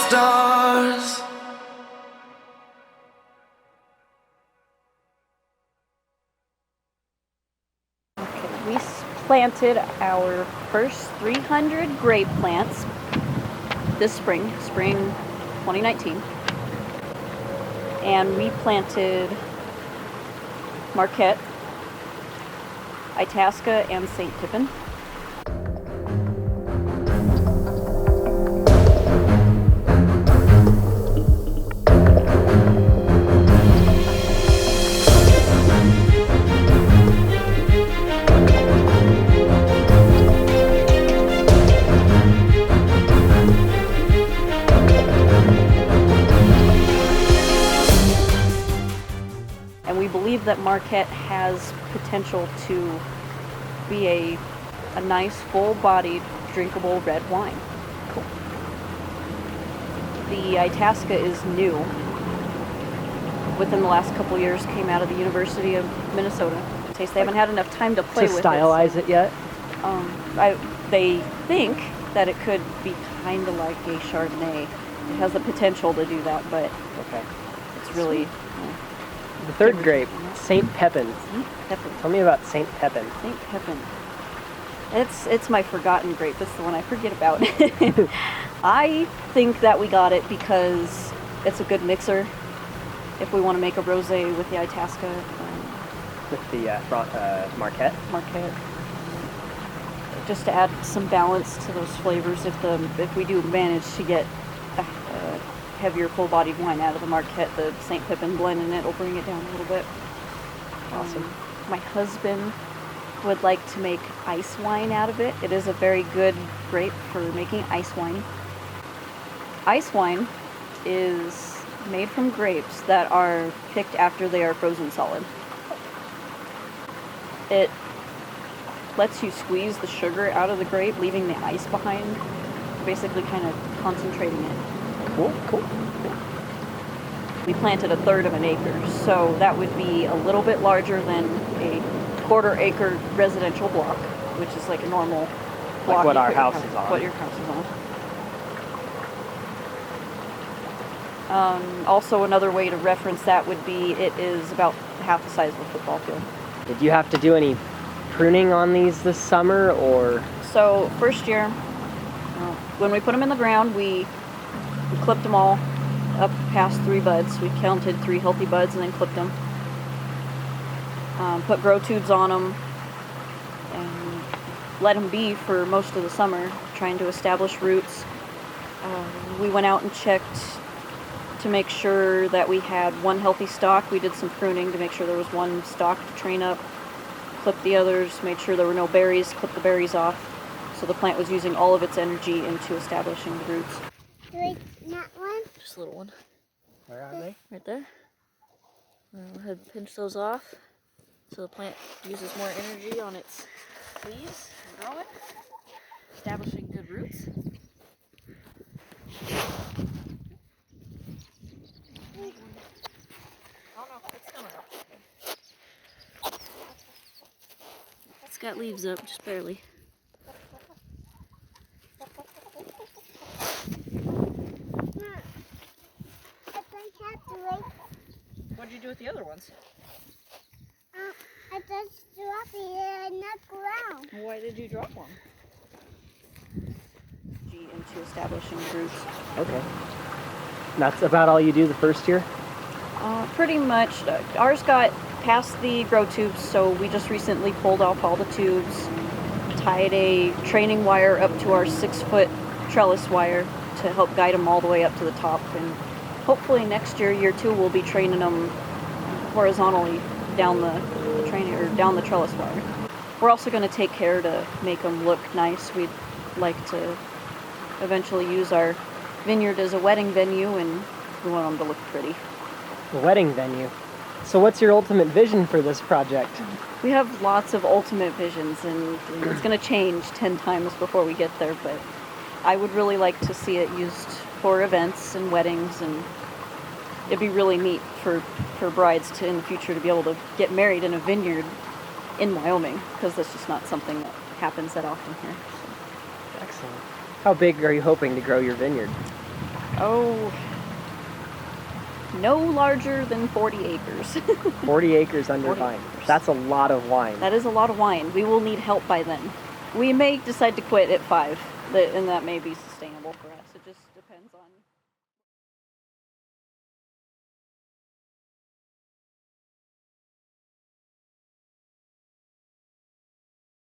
stars. Okay, we planted our first 300 grape plants this spring 2019. And we planted Marquette, Itasca, and St. Pippin. And we believe that Marquette has potential to be a nice, full-bodied, drinkable red wine. Cool. The Itasca is new. Within the last couple years, came out of the University of Minnesota. They haven't had enough time to play with it. To stylize it yet? They think that it could be kind of like a Chardonnay. It has the potential to do that, but Okay. it's really... The third grape, St. Pippin. St. Pippin. Tell me about St. Pippin. St. Pippin. It's my forgotten grape. It's the one I forget about. I think that we got it because it's a good mixer if we want to make a rosé with the Itasca. With the Marquette? Marquette. Just to add some balance to those flavors if we do manage to get a heavier full-bodied wine out of the Marquette, the St. Pippin blend in it will bring it down a little bit. Awesome. My husband would like to make ice wine out of it. It is a very good grape for making ice wine. Ice wine is made from grapes that are picked after they are frozen solid. It lets you squeeze the sugar out of the grape, leaving the ice behind, basically kind of concentrating it. Cool. We planted a third of an acre, so that would be a little bit larger than a quarter-acre residential block, which is like a normal block. Like what our house is on. What your house is on. Also, another way to reference that would be it is about half the size of a football field. Did you have to do any pruning on these this summer, or? So, first year, when we put them in the ground, we clipped them all up past 3 buds. We counted 3 healthy buds and then clipped them. Put grow tubes on them and let them be for most of the summer, trying to establish roots. We went out and checked to make sure that we had one healthy stalk. We did some pruning to make sure there was one stalk to train up. Clipped the others, made sure there were no berries, clipped the berries off. So the plant was using all of its energy into establishing the roots. Like that one? Just a little one. Where are they? Right there. Go ahead and pinch those off so the plant uses more energy on its leaves and grow it, establishing good roots. Oh no, it's coming up. It's got leaves up, just barely. What did you do with the other ones? I just dropped it in the ground. Why did you drop one? Into establishing roots. Okay. That's about all you do the first year? Pretty much. Ours got past the grow tubes, so we just recently pulled off all the tubes, tied a training wire up to our 6-foot trellis wire to help guide them all the way up to the top. And hopefully next year, year 2, we'll be training them horizontally down the down the trellis wire. We're also going to take care to make them look nice. We'd like to eventually use our vineyard as a wedding venue, and we want them to look pretty. A wedding venue. So what's your ultimate vision for this project? We have lots of ultimate visions, and it's going to change 10 times before we get there, but I would really like to see it used for events and weddings, and it'd be really neat for brides to, in the future, to be able to get married in a vineyard in Wyoming, because that's just not something that happens that often here. So. Excellent. How big are you hoping to grow your vineyard? Oh, no larger than 40 acres. 40 acres under 40 vine. acres. That's a lot of wine. That is a lot of wine. We will need help by then. We may decide to quit at 5, and that may be